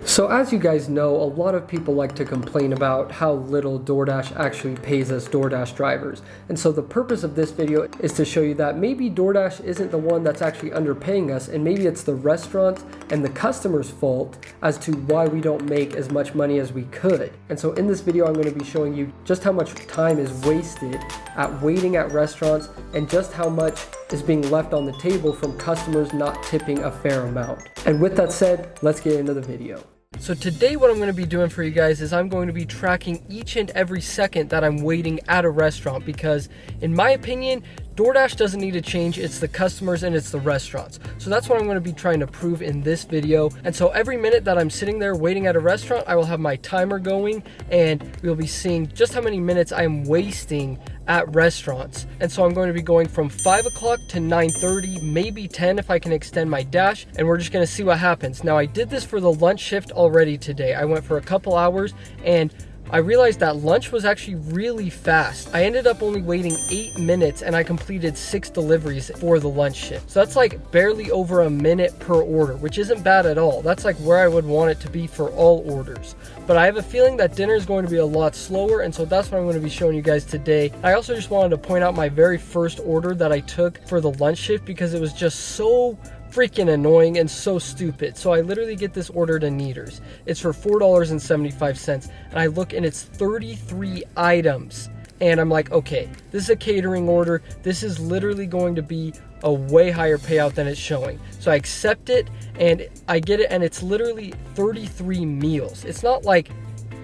So as you guys know, a lot of people like to complain about how little DoorDash actually pays us DoorDash drivers. And so the purpose of this video is to show you that maybe DoorDash isn't the one that's actually underpaying us, and maybe it's the restaurant and the customer's fault as to why we don't make as much money as we could. And so in this video, I'm going to be showing you just how much time is wasted at waiting at restaurants and just how much is being left on the table from customers not tipping a fair amount. And with that said, let's get into the video. So today what I'm going to be doing for you guys is I'm going to be tracking each and every second that I'm waiting at a restaurant, because in my opinion, DoorDash doesn't need to change. It's the customers and it's the restaurants. So that's what I'm going to be trying to prove in this video. And so every minute that I'm sitting there waiting at a restaurant, I will have my timer going and we'll be seeing just how many minutes I'm wasting at restaurants. And so I'm going to be going from 5 o'clock to 9:30, maybe 10 if I can extend my dash, and we're just going to see what happens. Now I did this for the lunch shift already today. I went for a couple hours and I realized that lunch was actually really fast. I ended up only waiting 8 minutes and I completed 6 deliveries for the lunch shift. So that's like barely over a minute per order, which isn't bad at all. That's like where I would want it to be for all orders. But I have a feeling that dinner is going to be a lot slower, and so that's what I'm going to be showing you guys today. I also just wanted to point out my very first order that I took for the lunch shift because it was just so freaking annoying and so stupid. So I literally get this ordered in Neaters. It's for $4.75, and I look and it's 33 items. And I'm like, okay, this is a catering order. This is literally going to be a way higher payout than it's showing. So I accept it and I get it, and it's literally 33 meals. It's not like,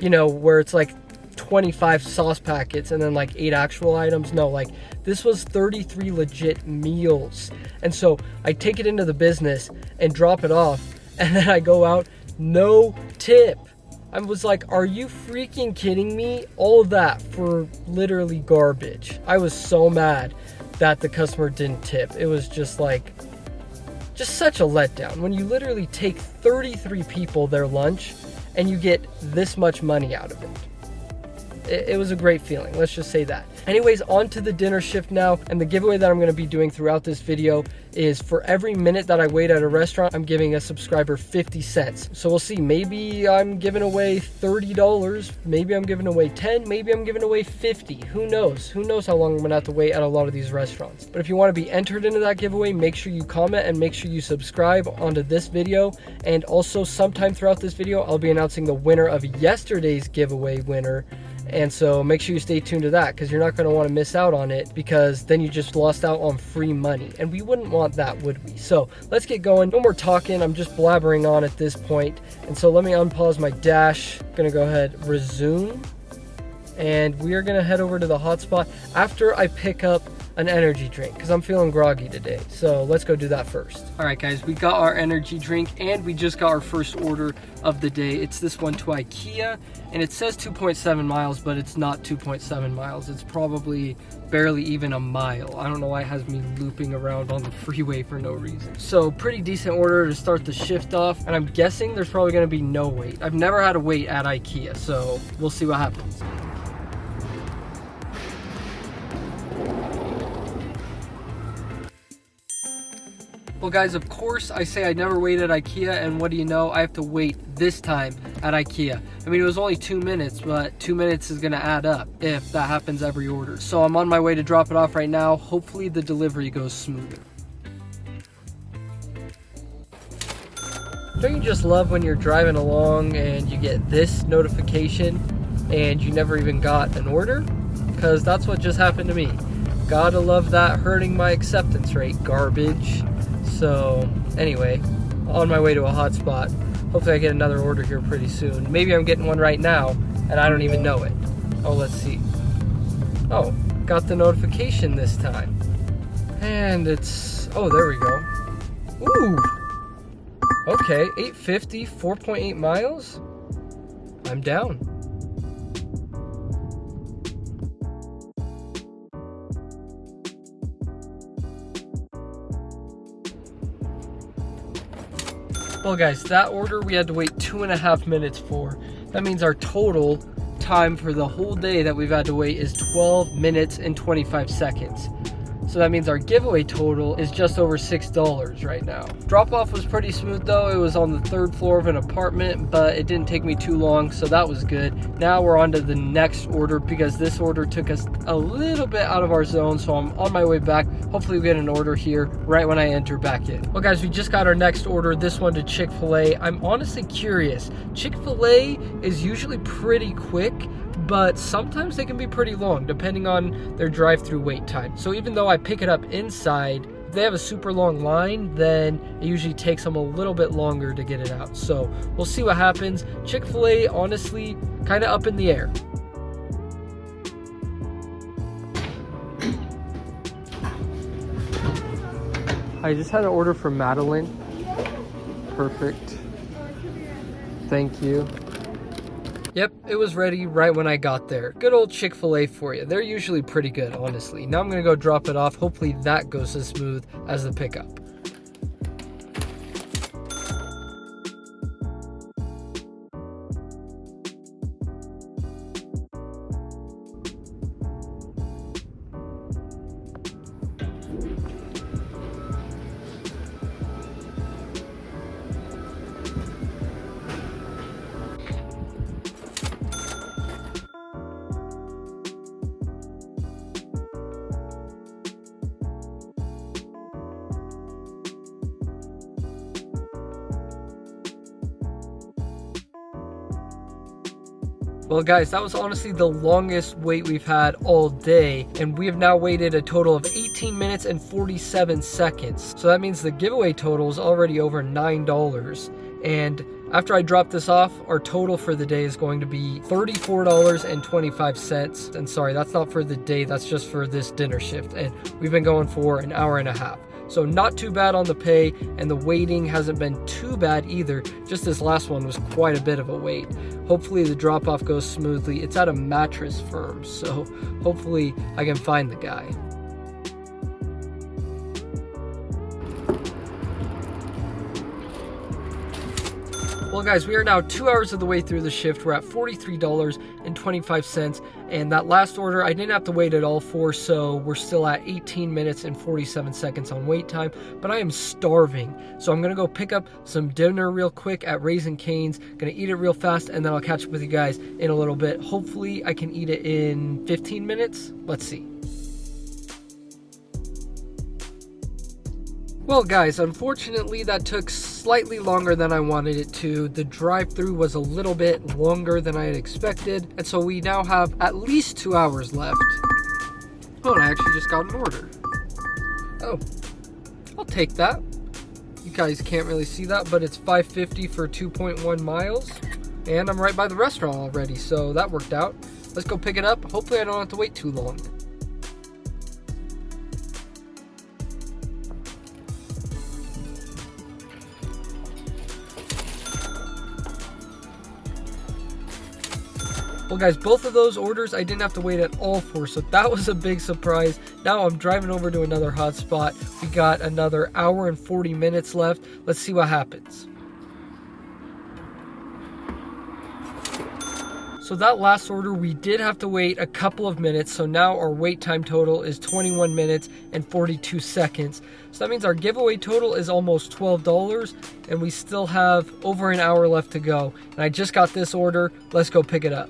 you know, where it's like 25 sauce packets and then like 8 actual items. No, like this was 33 legit meals. And so I take it into the business and drop it off, and then I go out, no tip. I was like, are you freaking kidding me? All of that for literally garbage. I was so mad that the customer didn't tip. It was just like, just such a letdown when you literally take 33 people their lunch and you get this much money out of it. It was a great feeling, let's just say that. Anyways, on to the dinner shift now, and the giveaway that I'm going to be doing throughout this video is for every minute that I wait at a restaurant, I'm giving a subscriber 50 cents. So we'll see, maybe I'm giving away $30, maybe I'm giving away 10, maybe I'm giving away 50. Who knows? Who knows how long I'm going to have to wait at a lot of these restaurants. But if you want to be entered into that giveaway, make sure you comment and make sure you subscribe onto this video. And also sometime throughout this video, I'll be announcing the winner of yesterday's giveaway winner. And so make sure you stay tuned to that, because you're not going to want to miss out on it, because then you just lost out on free money, and we wouldn't want that, would we? So let's get going. No more talking. I'm just blabbering on at this point. And so let me unpause my dash. I'm going to go ahead, resume, and we are going to head over to the hotspot after I pick up an energy drink, because I'm feeling groggy today. So let's go do that first. All right, guys, we got our energy drink and we just got our first order of the day. It's this one to IKEA, and it says 2.7 miles, but it's not 2.7 miles. It's probably barely even a mile. I don't know why it has me looping around on the freeway for no reason. So pretty decent order to start the shift off, and I'm guessing there's probably going to be no wait. I've never had a wait at IKEA, so we'll see what happens. Well guys, of course I say I never wait at IKEA, and what do you know, I have to wait this time at IKEA. I mean, it was only 2 minutes, but 2 minutes is gonna add up if that happens every order. So I'm on my way to drop it off right now. Hopefully the delivery goes smoother. Don't you just love when you're driving along and you get this notification and you never even got an order? Because that's what just happened to me. Gotta love that, hurting my acceptance rate, garbage. So anyway, on my way to a hotspot. Hopefully I get another order here pretty soon. Maybe I'm getting one right now and I don't even know it. Oh, let's see. Oh, got the notification this time. And it's, oh, there we go. Ooh. Okay, 850, 4.8 miles. I'm down. Well guys, that order we had to wait 2.5 minutes for. That means our total time for the whole day that we've had to wait is 12 minutes and 25 seconds. So that means our giveaway total is just over $6 right now. Drop off was pretty smooth though. It was on the 3rd floor of an apartment, but it didn't take me too long, so that was good. Now we're on to the next order because this order took us a little bit out of our zone, so I'm on my way back. Hopefully we get an order here right when I enter back in. Well guys, we just got our next order, this one to Chick-fil-A. I'm honestly curious. Chick-fil-A is usually pretty quick, but sometimes they can be pretty long depending on their drive-through wait time. So even though I pick it up inside, if they have a super long line, then it usually takes them a little bit longer to get it out. So we'll see what happens. Chick-fil-A, honestly, kind of up in the air. I just had an order from Madeline. Perfect. Thank you. Yep, it was ready right when I got there. Good old Chick-fil-A for you. They're usually pretty good, honestly. Now I'm gonna go drop it off. Hopefully that goes as smooth as the pickup. Well guys, that was honestly the longest wait we've had all day, and we have now waited a total of 18 minutes and 47 seconds. So that means the giveaway total is already over $9. And after I drop this off, our total for the day is going to be $34.25. And sorry, that's not for the day, that's just for this dinner shift. And we've been going for an hour and a half. So not too bad on the pay, and the waiting hasn't been too bad either. Just this last one was quite a bit of a wait. Hopefully the drop-off goes smoothly. It's at a mattress firm, so hopefully I can find the guy. Well guys, we are now 2 hours of the way through the shift. We're at $43.25, and that last order I didn't have to wait at all for, so we're still at 18 minutes and 47 seconds on wait time, but I am starving. So I'm gonna go pick up some dinner real quick at Raising Cane's, gonna eat it real fast, and then I'll catch up with you guys in a little bit. Hopefully I can eat it in 15 minutes. Let's see. Well guys, unfortunately that took slightly longer than I wanted it to. The drive-through was a little bit longer than I had expected, and so we now have at least 2 hours left. Oh, and I actually just got an order. Oh, I'll take that. You guys can't really see that, but it's $5.50 for 2.1 miles. And I'm right by the restaurant already, so that worked out. Let's go pick it up. Hopefully I don't have to wait too long. Well guys, both of those orders I didn't have to wait at all for, so that was a big surprise. Now I'm driving over to another hotspot. We got another hour and 40 minutes left. Let's see what happens. So that last order, we did have to wait a couple of minutes, so now our wait time total is 21 minutes and 42 seconds. So that means our giveaway total is almost $12, and we still have over an hour left to go. And I just got this order. Let's go pick it up.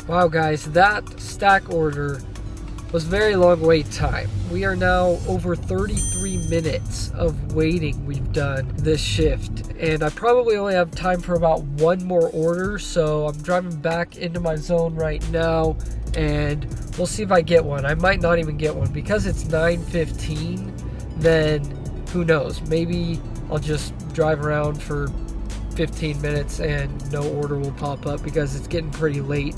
Wow guys, that stack order was very long wait time. We are now over 33 minutes of waiting we've done this shift, and I probably only have time for about one more order, so I'm driving back into my zone right now and we'll see if I get one. I might not even get one because it's 9:15. Then who knows, maybe I'll just drive around for 15 minutes and no order will pop up because it's getting pretty late.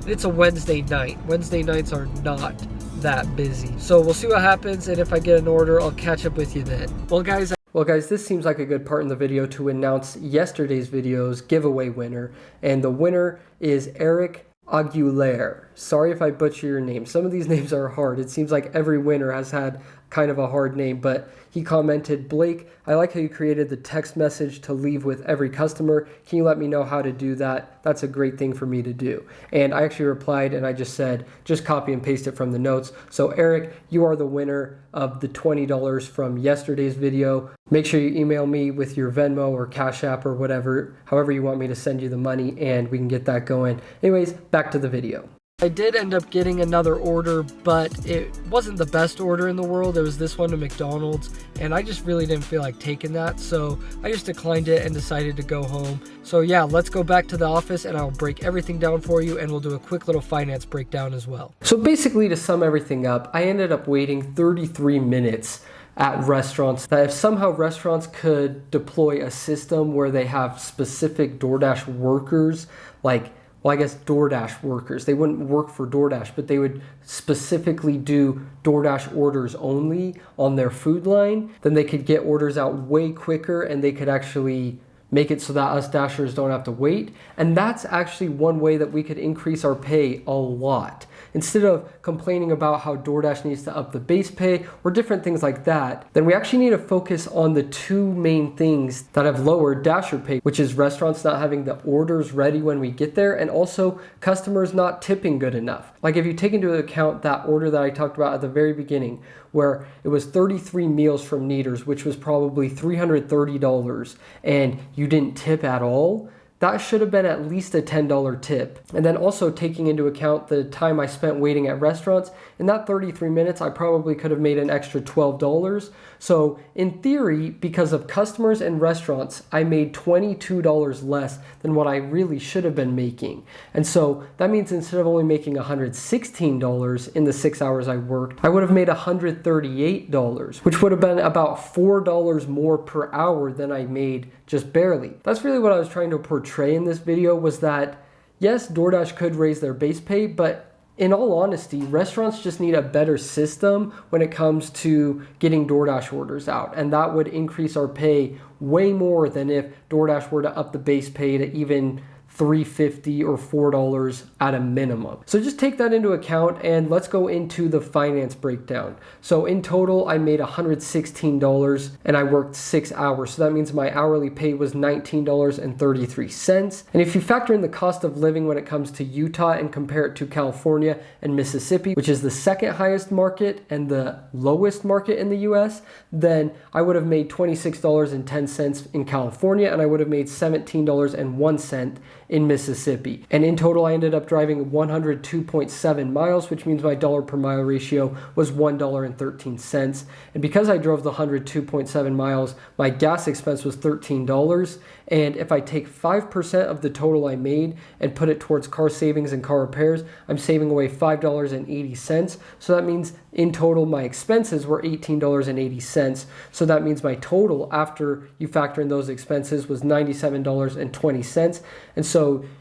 It's a Wednesday night. Wednesday nights are not that busy. So we'll see what happens, and if I get an order, I'll catch up with you then. Well guys, Well guys, this seems like a good part in the video to announce yesterday's video's giveaway winner, and the winner is Eric Aguilera. Sorry if I butcher your name. Some of these names are hard. It seems like every winner has had kind of a hard name, but he commented, "Blake, I like how you created the text message to leave with every customer. Can you let me know how to do that? That's a great thing for me to do." And I actually replied and I just said, just copy and paste it from the notes. So Eric, you are the winner of the $20 from yesterday's video. Make sure you email me with your Venmo or Cash App or whatever, however you want me to send you the money, and we can get that going. Anyways, back to the video. I did end up getting another order, but it wasn't the best order in the world. It was this one to McDonald's, and I just really didn't feel like taking that, so I just declined it and decided to go home. So yeah, let's go back to the office and I'll break everything down for you, and we'll do a quick little finance breakdown as well. So basically, to sum everything up, I ended up waiting 33 minutes at restaurants. That if somehow restaurants could deploy a system where they have specific DoorDash workers, like, well, I guess DoorDash workers. They wouldn't work for DoorDash, but they would specifically do DoorDash orders only on their food line. Then they could get orders out way quicker, and they could actually make it so that us Dashers don't have to wait. And that's actually one way that we could increase our pay a lot. Instead of complaining about how DoorDash needs to up the base pay or different things like that, then we actually need to focus on the two main things that have lowered Dasher pay, which is restaurants not having the orders ready when we get there, and also customers not tipping good enough. Like if you take into account that order that I talked about at the very beginning, where it was 33 meals from Kneaders, which was probably $330, and you didn't tip at all, that should have been at least a $10 tip. And then also taking into account the time I spent waiting at restaurants, in that 33 minutes, I probably could have made an extra $12. So in theory, because of customers and restaurants, I made $22 less than what I really should have been making. And so that means instead of only making $116 in the 6 hours I worked, I would have made $138, which would have been about $4 more per hour than I made just barely. That's really what I was trying to portray in this video, was that yes, DoorDash could raise their base pay, but in all honesty, restaurants just need a better system when it comes to getting DoorDash orders out. And that would increase our pay way more than if DoorDash were to up the base pay to even $3.50 or $4 at a minimum. So just take that into account, and let's go into the finance breakdown. So in total, I made $116 and I worked 6 hours. So that means my hourly pay was $19.33. And if you factor in the cost of living when it comes to Utah and compare it to California and Mississippi, which is the second highest market and the lowest market in the US, then I would have made $26.10 in California, and I would have made $17.01 in Mississippi. And in total, I ended up driving 102.7 miles, which means my dollar per mile ratio was $1.13. And because I drove the 102.7 miles, my gas expense was $13. And if I take 5% of the total I made and put it towards car savings and car repairs, I'm saving away $5.80. So that means in total, my expenses were $18.80. So that means my total after you factor in those expenses was $97.20. And so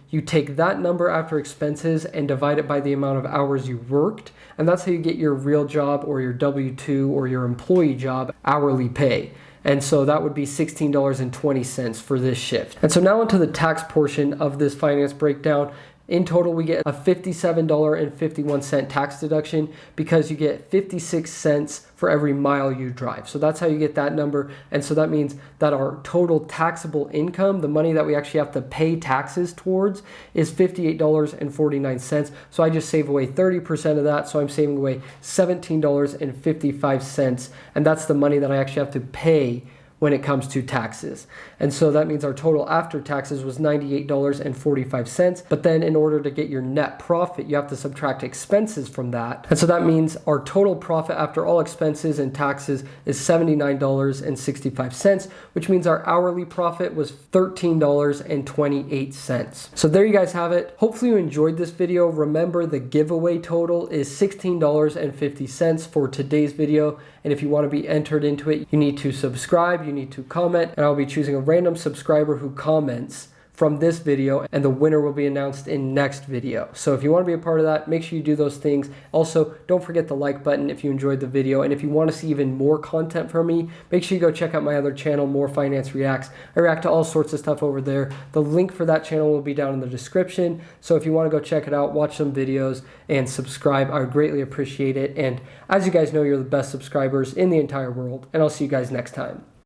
you take that number after expenses and divide it by the amount of hours you worked, and that's how you get your real job or your W-2 or your employee job hourly pay. And so that would be $16.20 for this shift. And so now into the tax portion of this finance breakdown. In total, we get a $57.51 tax deduction because you get 56 cents for every mile you drive. So that's how you get that number. And so that means that our total taxable income, the money that we actually have to pay taxes towards, is $58.49. So I just save away 30% of that. So I'm saving away $17.55. And that's the money that I actually have to pay when it comes to taxes. And so that means our total after taxes was $98.45. But then in order to get your net profit, you have to subtract expenses from that. And so that means our total profit after all expenses and taxes is $79.65, which means our hourly profit was $13.28. So there you guys have it. Hopefully you enjoyed this video. Remember, the giveaway total is $16.50 for today's video. And if you want to be entered into it, you need to subscribe, you need to comment, and I'll be choosing a random subscriber who comments from this video, and the winner will be announced in next video. So if you want to be a part of that, make sure you do those things. Also, don't forget the like button if you enjoyed the video, and if you want to see even more content from me, make sure you go check out my other channel, More Finance Reacts. I react to all sorts of stuff over there. The link for that channel will be down in the description, so if you want to go check it out, watch some videos, and subscribe, I would greatly appreciate it. And as you guys know, you're the best subscribers in the entire world, and I'll see you guys next time.